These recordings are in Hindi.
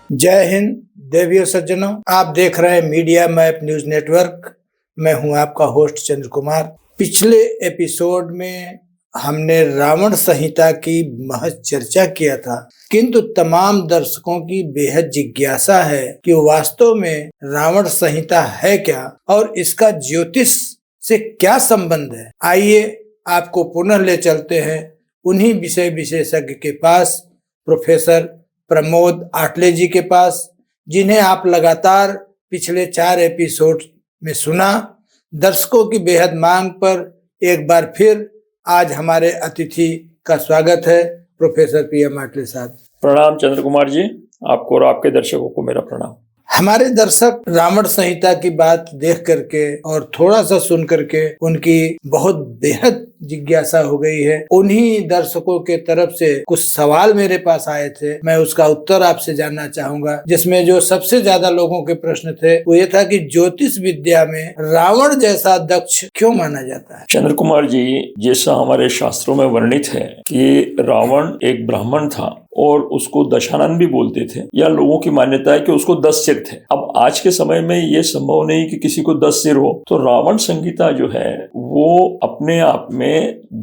जय हिंद देवियों सज्जनों, आप देख रहे हैं मीडिया मैप न्यूज नेटवर्क। मैं हूं आपका होस्ट चंद्र कुमार। पिछले एपिसोड में हमने रावण संहिता की महज चर्चा किया था, किंतु तमाम दर्शकों की बेहद जिज्ञासा है कि वास्तव में रावण संहिता है क्या और इसका ज्योतिष से क्या संबंध है। आइए आपको पुनः ले चलते हैं उन्हीं विषय विशेषज्ञ के पास, प्रोफेसर प्रमोद आटले जी के पास, जिन्हें आप लगातार पिछले 4 एपिसोड में सुना। दर्शकों की बेहद मांग पर एक बार फिर आज हमारे अतिथि का स्वागत है, प्रोफेसर पीएम आटले साहब। प्रणाम चंद्र कुमार जी, आपको और आपके दर्शकों को मेरा प्रणाम। हमारे दर्शक रावण संहिता की बात देख करके और थोड़ा सा सुन करके उनकी बहुत बेहद जिज्ञासा हो गई है। उन्हीं दर्शकों के तरफ से कुछ सवाल मेरे पास आए थे, मैं उसका उत्तर आपसे जानना चाहूंगा। जिसमें जो सबसे ज्यादा लोगों के प्रश्न थे वो ये था कि ज्योतिष विद्या में रावण जैसा दक्ष क्यों माना जाता है। चंद्र कुमार जी, जैसा हमारे शास्त्रों में वर्णित है कि रावण एक ब्राह्मण था और उसको दशानन भी बोलते थे, या लोगों की मान्यता है कि उसको 10 सिर थे। अब आज के समय में ये संभव नहीं कि किसी को 10 सिर हो, तो रावण संहिता जो है वो अपने आप में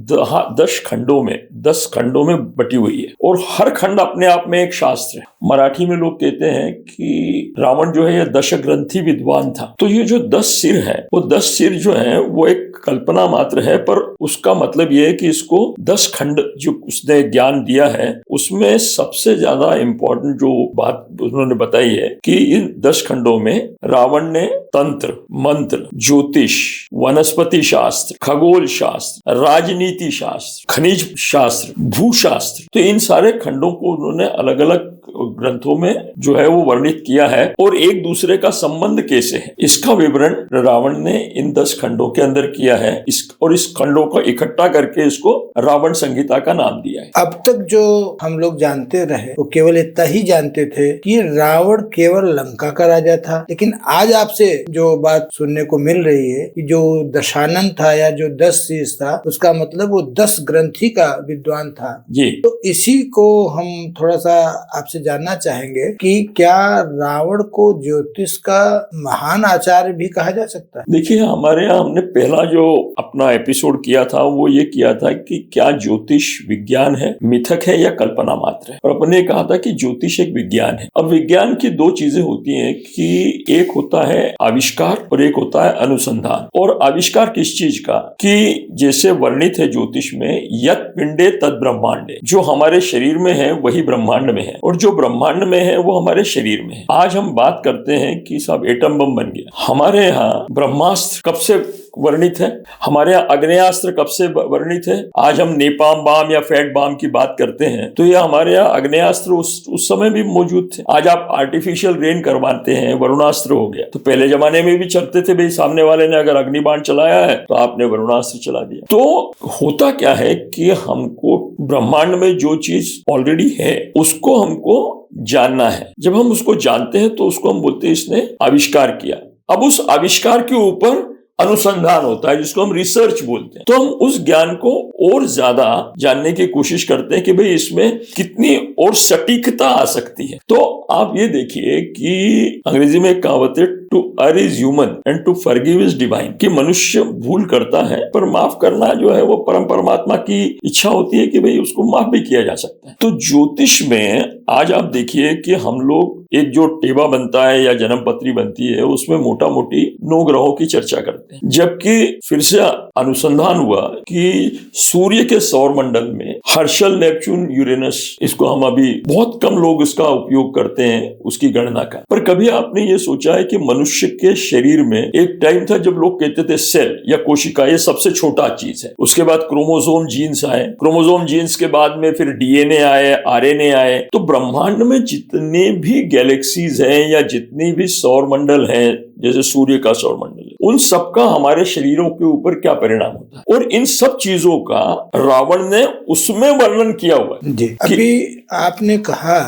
10 खंडों में 10 खंडों में बटी हुई है और हर खंड अपने आप में एक शास्त्र है। मराठी में लोग कहते हैं कि रावण जो है ये दशग्रंथि विद्वान था। तो ये जो 10 सिर है, वो 10 सिर जो है वो एक कल्पना मात्र है, पर उसका मतलब ये है कि इसको 10 खंड जो उसने ज्ञान दिया है उसमें सबसे ज्यादा इंपॉर्टेंट जो बात उन्होंने बताई है कि इन 10 खंडों में रावण ने तंत्र, मंत्र, ज्योतिष, वनस्पति शास्त्र, खगोल शास्त्र, राजनीति शास्त्र, खनिज शास्त्र, भूशास्त्र, तो इन सारे खंडों को उन्होंने अलग अलग ग्रंथों में जो है वो वर्णित किया है और एक दूसरे का संबंध कैसे है इसका विवरण रावण ने इन 10 खंडों के अंदर किया है। इस खंडों को इकट्ठा करके इसको रावण संहिता का नाम दिया है। अब तक जो हम लोग जानते रहे वो केवल इतना ही जानते थे कि रावण केवल लंका का राजा था, लेकिन आज आपसे जो बात सुनने को मिल रही है कि जो दशानन था या जो 10 शीर्ष था, उसका मतलब वो 10 ग्रंथि का विद्वान था जी। तो इसी को हम थोड़ा सा आपसे जानना चाहेंगे कि क्या रावण को ज्योतिष का महान आचार्य भी कहा जा सकता है। देखिए, हमारे यहाँ हमने पहला जो अपना एपिसोड किया था वो ये किया था कि क्या ज्योतिष विज्ञान है, मिथक है या कल्पना मात्र है। और अपन ने कहा था कि ज्योतिष एक विज्ञान है। अब विज्ञान की 2 चीजें होती हैं कि एक होता है आविष्कार और एक होता है अनुसंधान। और आविष्कार किस चीज का, कि जैसे वर्णित है ज्योतिष में, यत् पिंडे तद ब्रह्मांडे, जो हमारे शरीर में है वही ब्रह्मांड में है और जो ब्रह्मांड में है वो हमारे शरीर में है। आज हम बात करते हैं कि सब एटम बम बन गया। हमारे यहाँ ब्रह्मास्त्र कब से वर्णित है, हमारे यहाँ आग्नेयास्त्र कब से वर्णित है। आज हम नेपाम बाम या फैट बाम की बात करते हैं तो ये हमारे यहाँ आग्नेयास्त्र उस समय भी मौजूद थे। आज आप आर्टिफिशियल रेन करवाते हैं, वरुणास्त्र हो गया। तो पहले जमाने में भी चलते थे, भाई सामने वाले ने अगर अग्निबाण चलाया है तो आपने वरुणास्त्र चला दिया। तो होता क्या है कि हमको ब्रह्मांड में जो चीज ऑलरेडी है उसको हमको जानना है। जब हम उसको जानते हैं तो उसको हम बोलते हैं इसने आविष्कार किया। अब उस आविष्कार के ऊपर अनुसंधान होता है जिसको हम रिसर्च बोलते हैं। तो हम उस ज्ञान को और ज्यादा जानने की कोशिश करते हैं कि भाई इसमें कितनी और सटीकता आ सकती है। तो आप ये देखिए कि अंग्रेजी में एक कहावत है, to err is human and to forgive is divine, कि मनुष्य भूल करता है पर माफ करना जो है वो परमात्मा की इच्छा होती है कि भाई उसको माफ भी किया जा सकता है। तो ज्योतिष में आज आप देखिए कि हम लोग एक जो टेबा बनता है या जन्म पत्री बनती है उसमें मोटा मोटी 9 ग्रहों की चर्चा करते हैं, जबकि फिर से अनुसंधान हुआ कि सूर्य के सौर मंडल में हर्षल, नेपच्यून, यूरेनस, इसको हम अभी बहुत कम लोग इसका उपयोग करते हैं उसकी गणना का। पर कभी आपने ये सोचा है कि मनुष्य के शरीर में एक टाइम था जब लोग कहते थे सेल या कोशिका ये सबसे छोटा चीज है, उसके बाद क्रोमोसोम जीन्स आए, क्रोमोसोम जीन्स के बाद में फिर डीएनए आए, आरएनए आए। तो ब्रह्मांड में जितने भी गैलेक्सीज हैं या जितनी भी सौर मंडल हैं, जैसे सूर्य का सौर मंडल है, उन सब का हमारे शरीरों के ऊपर क्या परिणाम होता है, और इन सब चीजों का रावण ने उसमें वर्णन किया हुआ है जी। अभी आपने कहा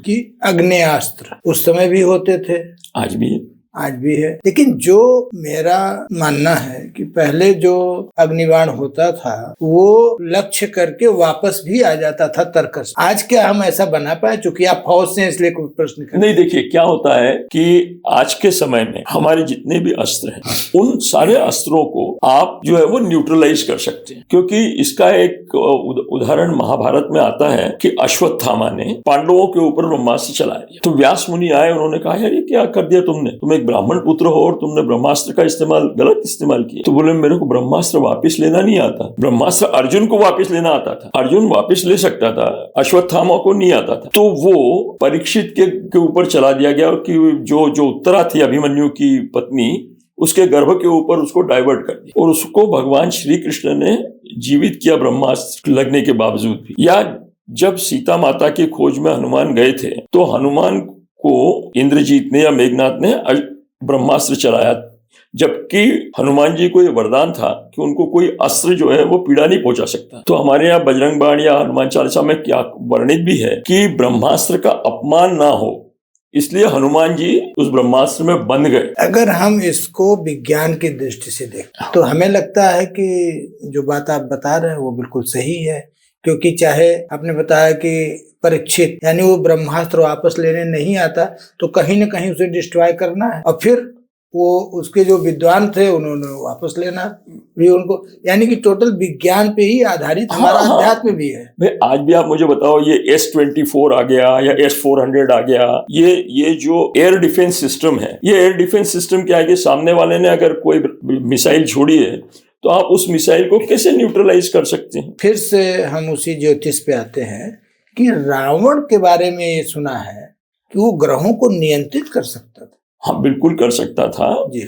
कि आग्नेयास्त्र उस समय भी होते थे, आज भी है। आज भी है। लेकिन जो मेरा मानना है कि पहले जो अग्निबाण होता था वो लक्ष्य करके वापस भी आ जाता था तर्कश। आज क्या हम ऐसा बना पाए? चूंकि आप फौज से इसलिए कोई प्रश्न कर नहीं, देखिए क्या होता है कि आज के समय में हमारे जितने भी अस्त्र हैं उन सारे अस्त्रों को आप जो है वो न्यूट्रलाइज कर सकते हैं, क्योंकि इसका एक उदाहरण महाभारत में आता है कि अश्वत्थामा ने पांडवों के ऊपर ब्रह्मास्त्र चलाया। तो व्यास मुनि आए, उन्होंने कहा यार ये क्या कर दिया तुमने, तुम एक ब्राह्मण पुत्र हो और तुमने ब्रह्मास्त्र का इस्तेमाल गलत इस्तेमाल किया। तो बोले मेरे को ब्रह्मास्त्र वापस लेना नहीं आता। ब्रह्मास्त्र अर्जुन को वापस लेना आता था, अर्जुन वापस ले सकता था, अश्वत्थामा को नहीं आता था। तो वो परीक्षित के ऊपर चला दिया गया कि जो उत्तरा थी अभिमन्यु की पत्नी, उसके गर्भ के ऊपर उसको डाइवर्ट कर दिया और उसको भगवान श्री कृष्ण ने जीवित किया ब्रह्मास्त्र लगने के बावजूद भी। या जब सीता माता की खोज में हनुमान गए थे तो हनुमान को इंद्रजीत ने या मेघनाथ ने ब्रह्मास्त्र चलाया, जबकि हनुमान जी को ये वरदान था कि उनको कोई अस्त्र जो है वो पीड़ा नहीं पहुंचा सकता। तो हमारे यहाँ बजरंग बाण या हनुमान चालीसा में क्या वर्णित भी है कि ब्रह्मास्त्र का अपमान ना हो, इसलिए हनुमान जी उस ब्रह्मास्त्र में बंध गए। अगर हम इसको विज्ञान की दृष्टि से देखें तो हमें लगता है कि जो बात आप बता रहे हैं वो बिल्कुल सही है, क्योंकि चाहे आपने बताया कि परीक्षित यानी वो ब्रह्मास्त्र वापस लेने नहीं आता तो कहीं न कहीं उसे डिस्ट्रॉय करना है, और फिर वो उसके जो विद्वान थे उन्होंने वापस लेना भी उनको, यानी कि टोटल विज्ञान पे ही आधारित हमारा अध्यात्म भी है। भाई आज भी आप मुझे बताओ, ये S-24 आ गया या S-400 आ गया, ये जो एयर डिफेंस सिस्टम है, ये एयर डिफेंस सिस्टम क्या है कि सामने वाले ने अगर कोई मिसाइल छोड़ी है तो आप उस मिसाइल को कैसे न्यूट्रलाइज कर सकते हैं। फिर से हम उसी ज्योतिष पे आते हैं कि रावण के बारे में ये सुना है कि वो ग्रहों को नियंत्रित कर सकता था। हाँ, बिल्कुल कर सकता था जी,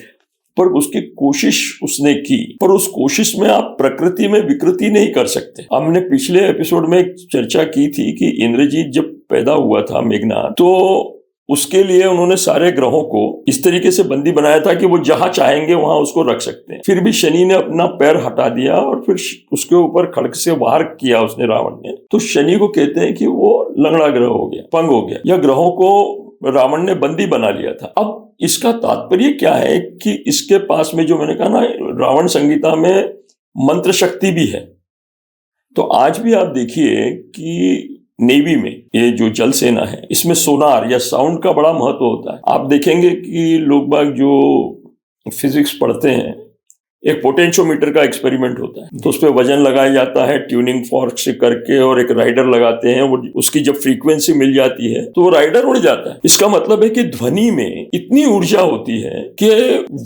पर उसकी कोशिश उसने की, पर उस कोशिश में आप प्रकृति में विकृति नहीं कर सकते। हमने पिछले एपिसोड में चर्चा की थी कि इंद्रजीत जब पैदा हुआ था मेघनाथ, तो उसके लिए उन्होंने सारे ग्रहों को इस तरीके से बंदी बनाया था कि वो जहां चाहेंगे वहां उसको रख सकते हैं। फिर भी शनि ने अपना पैर हटा दिया और फिर उसके ऊपर खड़ग से वार किया उसने, रावण ने। तो शनि को कहते हैं कि वो लंगड़ा ग्रह हो गया, पंग हो गया, या ग्रहों को रावण ने बंदी बना लिया था। अब इसका तात्पर्य क्या है कि इसके पास में जो मैंने कहा ना, रावण संहिता में मंत्र शक्ति भी है। तो आज भी आप देखिए कि नेवी में ये जो जल सेना है इसमें सोनार या साउंड का बड़ा महत्व होता है। आप देखेंगे कि लोग बाग जो फिजिक्स पढ़ते हैं, एक पोटेंशियोमीटर का एक्सपेरिमेंट होता है, तो उस पर वजन लगाया जाता है ट्यूनिंग फॉर्क से करके, और एक राइडर लगाते हैं, वो उसकी जब फ्रीक्वेंसी मिल जाती है तो वो राइडर उड़ जाता है। इसका मतलब है कि ध्वनि में इतनी ऊर्जा होती है कि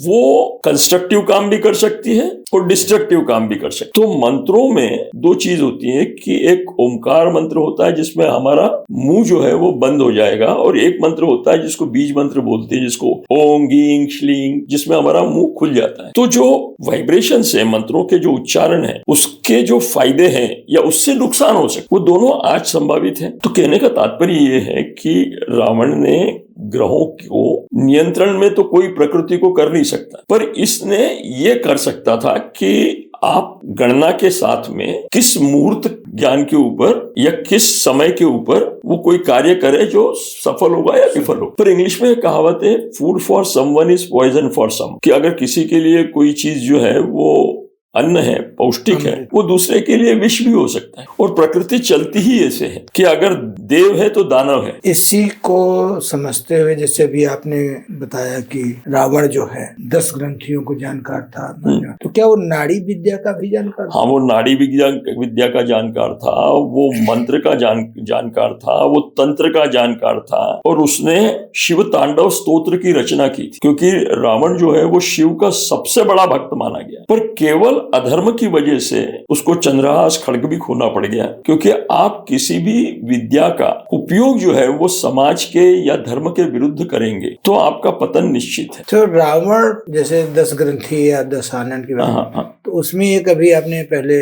वो कंस्ट्रक्टिव काम भी कर सकती है और डिस्ट्रक्टिव काम भी कर सकती है। तो मंत्रों में दो चीज होती है कि एक ओमकार मंत्र होता है जिसमें हमारा मुंह जो है वो बंद हो जाएगा, और एक मंत्र होता है जिसको बीज मंत्र बोलते हैं, जिसको ओम गींग श्लींग, जिसमें हमारा मुंह खुल जाता है। तो जो वाइब्रेशन से मंत्रों के जो उच्चारण है उसके जो फायदे हैं या उससे नुकसान हो सकते, वो दोनों आज संभावित है। तो कहने का तात्पर्य ये है कि रावण ने ग्रहों को नियंत्रण में तो कोई प्रकृति को कर नहीं सकता, पर इसने ये कर सकता था कि आप गणना के साथ में किस मुहूर्त ज्ञान के ऊपर या किस समय के ऊपर वो कोई कार्य करे जो सफल होगा या विफल हो। पर इंग्लिश में कहावत है, food for someone is poison for some, कि अगर किसी के लिए कोई चीज जो है वो अन्न है, पौष्टिक है, वो दूसरे के लिए विष भी हो सकता है। और प्रकृति चलती ही ऐसे है कि अगर देव है तो दानव है। इसी को समझते हुए जैसे भी आपने बताया कि रावण जो है 10 ग्रंथियों को जानकार था, तो क्या वो नाड़ी विद्या का भी जानकार था? हाँ, वो नाड़ी विद्या का जानकार था, वो मंत्र का जानकार था, वो तंत्र का जानकार था, और उसने शिव तांडव स्तोत्र की रचना की थी, क्योंकि रावण जो है वो शिव का सबसे बड़ा भक्त माना गया। पर केवल अधर्म की वजह से उसको चंद्रहास खड्ग भी खोना पड़ गया, क्योंकि आप किसी भी विद्या का उपयोग जो है वो समाज के या धर्म के विरुद्ध करेंगे तो आपका पतन निश्चित है। तो रावण जैसे 10 ग्रंथि या 10 आनंद की बात, तो उसमें ये कभी आपने पहले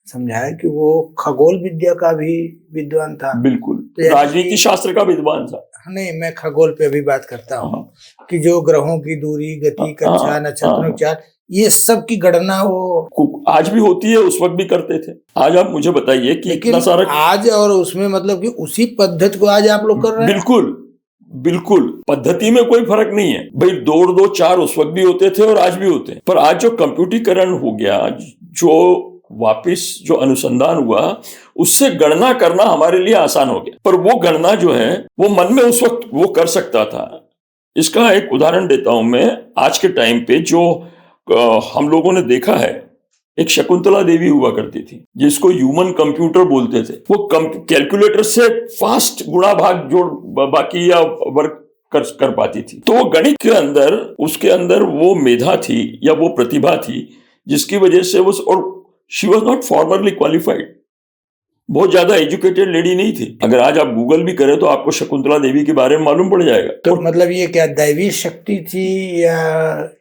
समझाया कि वो खगोल विद्या का भी विद्वान था। बिल्कुल, तो राजनीति शास्त्र का विद्वान था। नहीं, मैं खगोल पे अभी बात करता हूँ कि जो ग्रहों की दूरी, गति, कक्षा, नक्षत्र, ये सब की गणना वो आज भी होती है, उस वक्त भी करते थे। आज आप मुझे बताइए कि इतना सारा आज, और उसमें मतलब कि उसी पद्धति को आज आप लोग कर रहे हैं। बिल्कुल बिल्कुल पद्धति में कोई फर्क नहीं है भाई। 2 और 2 4 उस वक्त भी होते थे और आज भी होते हैं, पर आज जो कंप्यूटरीकरण हो गया, जो वापस जो अनुसंधान हुआ, उससे गणना करना हमारे लिए आसान हो गया। पर वो गणना जो है वो मन में उस वक्त वो कर सकता था। इसका एक उदाहरण देता हूं मैं। आज के टाइम पे जो हम लोगों ने देखा है, एक शकुंतला देवी हुआ करती थी जिसको ह्यूमन कंप्यूटर बोलते थे। वो कैलकुलेटर से फास्ट गुणा भाग जोड़ बाकी या वर्क कर पाती थी। तो वो गणित के अंदर, उसके अंदर वो मेधा थी या वो प्रतिभा थी जिसकी वजह से वो, और she was not formerly qualified, बहुत ज्यादा एजुकेटेड लेडी नहीं थी। अगर आज आप गूगल भी करें तो आपको शकुंतला देवी के बारे में मालूम पड़ जाएगा। तो मतलब ये क्या दैवी शक्ति थी या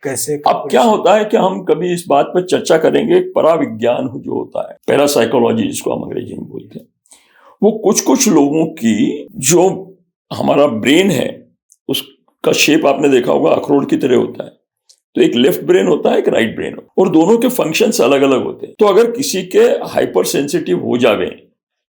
कैसे? अब क्या होता है कि हम कभी इस बात पर चर्चा करेंगे, पराविज्ञान जो होता है, पैरासाइकोलॉजी जिसको हम अंग्रेजी में बोलते हैं, वो कुछ लोगों की जो हमारा ब्रेन है उसका शेप आपने देखा होगा अखरोट की तरह होता है। तो एक लेफ्ट ब्रेन होता है, एक राइट ब्रेन होता है, और दोनों के फंक्शंस अलग अलग होते हैं। तो अगर किसी के हाइपर सेंसिटिव हो जावे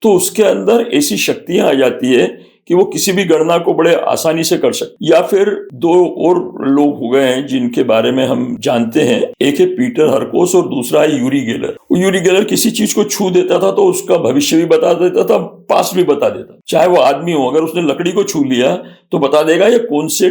तो उसके अंदर ऐसी शक्तियां आ जाती है कि वो किसी भी गणना को बड़े आसानी से कर सकते। या फिर 2 और लोग हो गए हैं जिनके बारे में हम जानते हैं, एक है पीटर हरकोस और दूसरा है यूरी गेलर। यूरी गेलर किसी चीज को छू देता था तो उसका भविष्य भी बता देता था, पास्ट भी बता देता। चाहे वो आदमी हो, अगर उसने लकड़ी को छू लिया तो बता देगा ये कौन से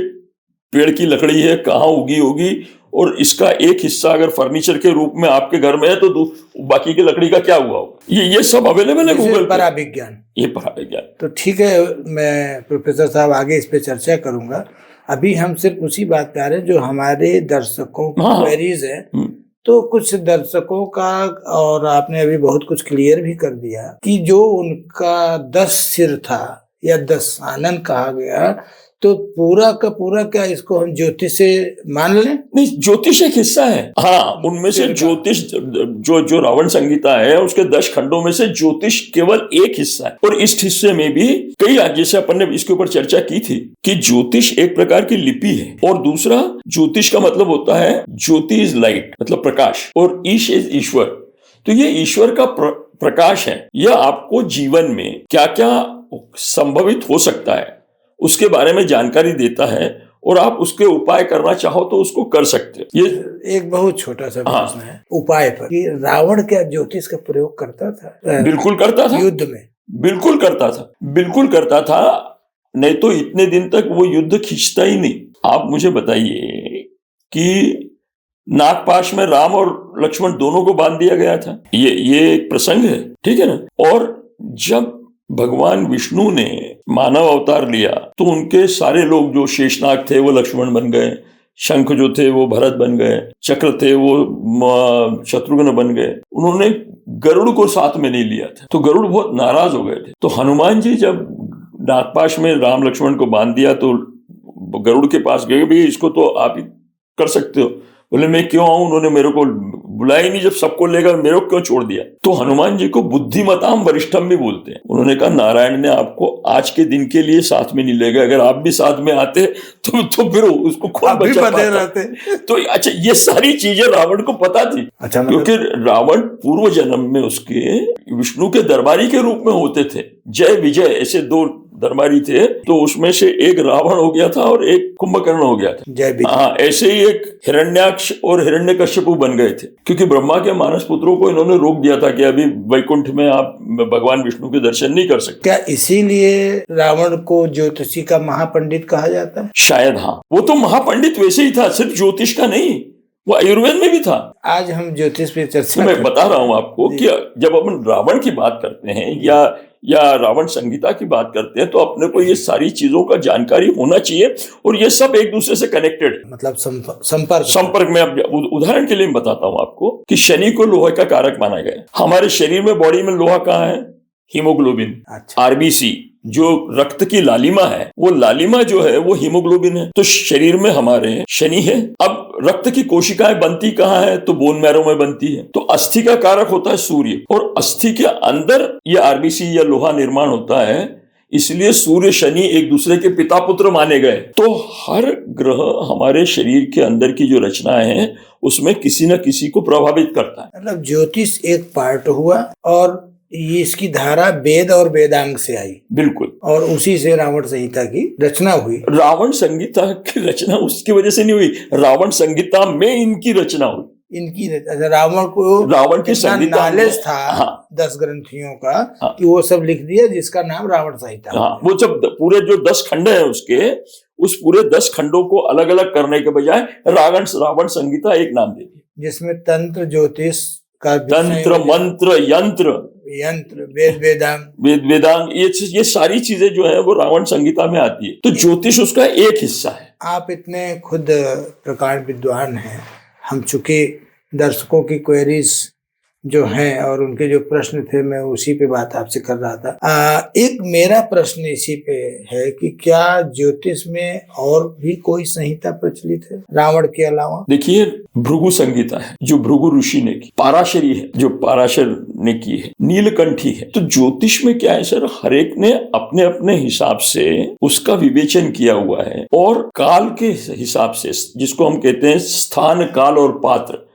पेड़ की लकड़ी है, कहाँ उगी होगी, और इसका एक हिस्सा अगर फर्नीचर के रूप में आपके घर में है तो बाकी की लकड़ी का क्या हुआ होगा। ये सब अवेलेबल है गूगल पर। पराविज्ञान, ये पराविज्ञान। तो ठीक है, मैं प्रोफेसर साहब आगे इस पे चर्चा करूंगा। अभी हम सिर्फ उसी बात पे आ रहे हैं जो हमारे दर्शकों की क्वेरीज है। तो कुछ दर्शकों का, और आपने अभी बहुत कुछ क्लियर भी कर दिया कि जो उनका 10 सिर था या 10 आनन कहा गया, तो पूरा का पूरा क्या इसको हम ज्योतिष से मान लें? नहीं, ज्योतिष एक हिस्सा है। हाँ, उनमें से ज्योतिष जो रावण संहिता है उसके 10 खंडों में से ज्योतिष केवल एक हिस्सा है। और इस हिस्से में भी कई, जैसे अपन ने इसके ऊपर चर्चा की थी कि ज्योतिष एक प्रकार की लिपि है, और दूसरा ज्योतिष का मतलब होता है ज्योति इज लाइट, मतलब प्रकाश, और ईश इज ईश्वर। तो ये ईश्वर का प्रकाश है। यह आपको जीवन में क्या क्या संभवित हो सकता है उसके बारे में जानकारी देता है, और आप उसके उपाय करना चाहो तो उसको कर सकते हो। ये एक बहुत छोटा सा प्रश्न है उपाय पर, कि रावण क्या ज्योतिष का प्रयोग करता था? बिल्कुल करता था, युद्ध में बिल्कुल करता था, बिल्कुल करता था, नहीं तो इतने दिन तक वो युद्ध खींचता ही नहीं। आप मुझे बताइए कि नागपाश में राम और लक्ष्मण दोनों को बांध दिया गया था। ये एक प्रसंग है, ठीक है ना। और जब भगवान विष्णु ने मानव अवतार लिया तो उनके सारे लोग, जो शेषनाग थे वो लक्ष्मण बन गए, शंख जो थे वो भरत बन गए, चक्र थे वो शत्रुघ्न बन गए। उन्होंने गरुड़ को साथ में नहीं लिया था, तो गरुड़ बहुत नाराज हो गए थे। तो हनुमान जी जब नागपाश में राम लक्ष्मण को बांध दिया तो गरुड़ के पास गए, भैया इसको तो आप ही कर सकते हो। बोले मैं क्यों आऊं, उन्होंने मेरे को बुलाया ही नहीं, जब सबको लेगा मेरे को क्यों छोड़ दिया। तो हनुमान जी को बुद्धिमताम वरिष्ठम भी बोलते हैं। उन्होंने कहा नारायण ने आपको आज के दिन के लिए साथ में नहीं लेगा, अगर आप भी साथ में आते तो फिर उसको कौन बचा पाता। तो अच्छा, ये सारी चीजें रावण को पता थी। अच्छा, क्योंकि रावण पूर्व जन्म में उसके विष्णु के दरबारी के रूप में होते थे। जय विजय ऐसे 2 दरबारी थे, तो उसमें से एक रावण हो गया था और एक कुंभकर्ण हो गया था। हाँ, ऐसे ही एक हिरण्याक्ष और हिरण्यकश्यपु बन गए थे, क्योंकि ब्रह्मा के मानस पुत्रों को इन्होंने रोक दिया था कि अभी वैकुंठ में आप भगवान विष्णु के दर्शन नहीं कर सकते। क्या इसीलिए रावण को ज्योतिषी का महापंडित कहा जाता है? शायद हाँ, वो तो महापंडित वैसे ही था, सिर्फ ज्योतिष का नहीं, वो आयुर्वेद में भी था। आज हम ज्योतिष पे चर्चा मैं बता रहा हूं आपको कि जब अपन रावण की बात करते हैं या रावण संहिता की बात करते हैं तो अपने को ये सारी चीजों का जानकारी होना चाहिए, और ये सब एक दूसरे से कनेक्टेड है, मतलब संपर्क में। अब उदाहरण के लिए मैं बताता हूं आपको कि शनि को लोहे का कारक माना गया है। हमारे शरीर में, बॉडी में लोहा कहाँ है? हीमोग्लोबिन, आरबीसी, जो रक्त की लालिमा है, वो लालिमा जो है वो हीमोग्लोबिन है। तो शरीर में हमारे शनि है। अब रक्त की कोशिकाएं बनती कहाँ है? तो बोन मैरो में बनती है। तो अस्थि का कारक होता है सूर्य, और अस्थि के अंदर ये आरबीसी या लोहा निर्माण होता है, इसलिए सूर्य शनि एक दूसरे के पिता पुत्र माने गए। तो हर ग्रह हमारे शरीर के अंदर की जो रचनाएं हैं उसमें किसी न किसी को प्रभावित करता है। मतलब ज्योतिष एक पार्ट हुआ, और इसकी धारा वेद और वेदांग से आई बिल्कुल। और उसी से रावण संहिता की रचना हुई। रावण संहिता की रचना उसकी वजह से नहीं हुई, रावण संहिता में इनकी रचना हुई। रावण को रावण की संहिता नॉलेज था। हाँ, 10 ग्रंथियों का। हाँ, कि वो सब लिख दिया जिसका नाम रावण संहिता। हाँ, वो जब पूरे जो 10 खंड है उसके, उस पूरे 10 खंडों को अलग अलग करने के बजाय रावण संहिता एक नाम दे दिया, जिसमें तंत्र ज्योतिष का तंत्र मंत्र यंत्र वेदांग ये सारी चीजें जो है वो रावण संहिता में आती है। तो ज्योतिष उसका एक हिस्सा है। आप इतने खुद प्रकार विद्वान हैं, हम चूंकि दर्शकों की क्वेरीज जो हैं और उनके जो प्रश्न थे मैं उसी पे बात आपसे कर रहा था। एक मेरा प्रश्न इसी पे है कि क्या ज्योतिष में और भी कोई संहिता प्रचलित है रावण के अलावा? देखिए, भृगु संहिता है जो भृगु ऋषि ने की, पाराशरी है जो पाराशर ने की है, नीलकंठी है। तो ज्योतिष में क्या है सर, हर एक ने अपने अपने हिसाब से उसका विवेचन किया हुआ है और काल के हिसाब से, जिसको हम कहते हैं स्थान काल और पात्र,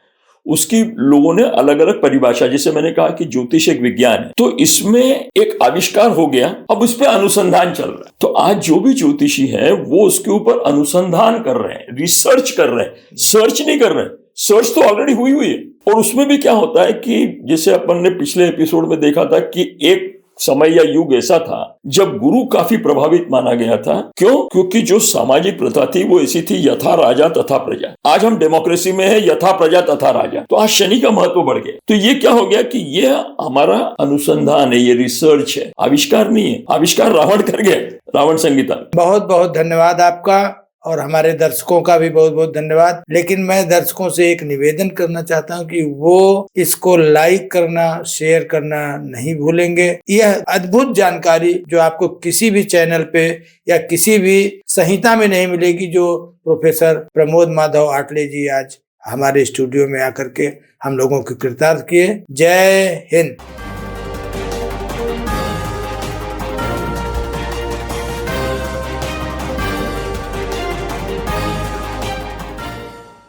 उसकी लोगों ने अलग अलग परिभाषा। जैसे मैंने कहा कि ज्योतिष एक विज्ञान है, तो इसमें एक आविष्कार हो गया, अब उस पर अनुसंधान चल रहा है। तो आज जो भी ज्योतिषी है वो उसके ऊपर अनुसंधान कर रहे हैं, रिसर्च कर रहे हैं, सर्च नहीं कर रहे हैं। सर्च तो ऑलरेडी हुई है। और उसमें भी क्या होता है कि जैसे अपन ने पिछले एपिसोड में देखा था कि एक समय या युग ऐसा था जब गुरु काफी प्रभावित माना गया था। क्यों? क्योंकि जो सामाजिक प्रथा थी वो ऐसी थी, यथा राजा तथा प्रजा। आज हम डेमोक्रेसी में है, यथा प्रजा तथा राजा। तो आज शनि का महत्व बढ़ गया। तो ये क्या हो गया कि ये हमारा अनुसंधान है, ये रिसर्च है, आविष्कार नहीं है। आविष्कार रावण कर गया, रावण संहिता। बहुत बहुत धन्यवाद आपका और हमारे दर्शकों का भी बहुत बहुत धन्यवाद। लेकिन मैं दर्शकों से एक निवेदन करना चाहता हूं कि वो इसको लाइक करना, शेयर करना नहीं भूलेंगे। यह अद्भुत जानकारी जो आपको किसी भी चैनल पे या किसी भी संहिता में नहीं मिलेगी, जो प्रोफेसर प्रमोद माधव आटले जी आज हमारे स्टूडियो में आकर के हम लोगों की कृतार्थ किए। जय हिंद।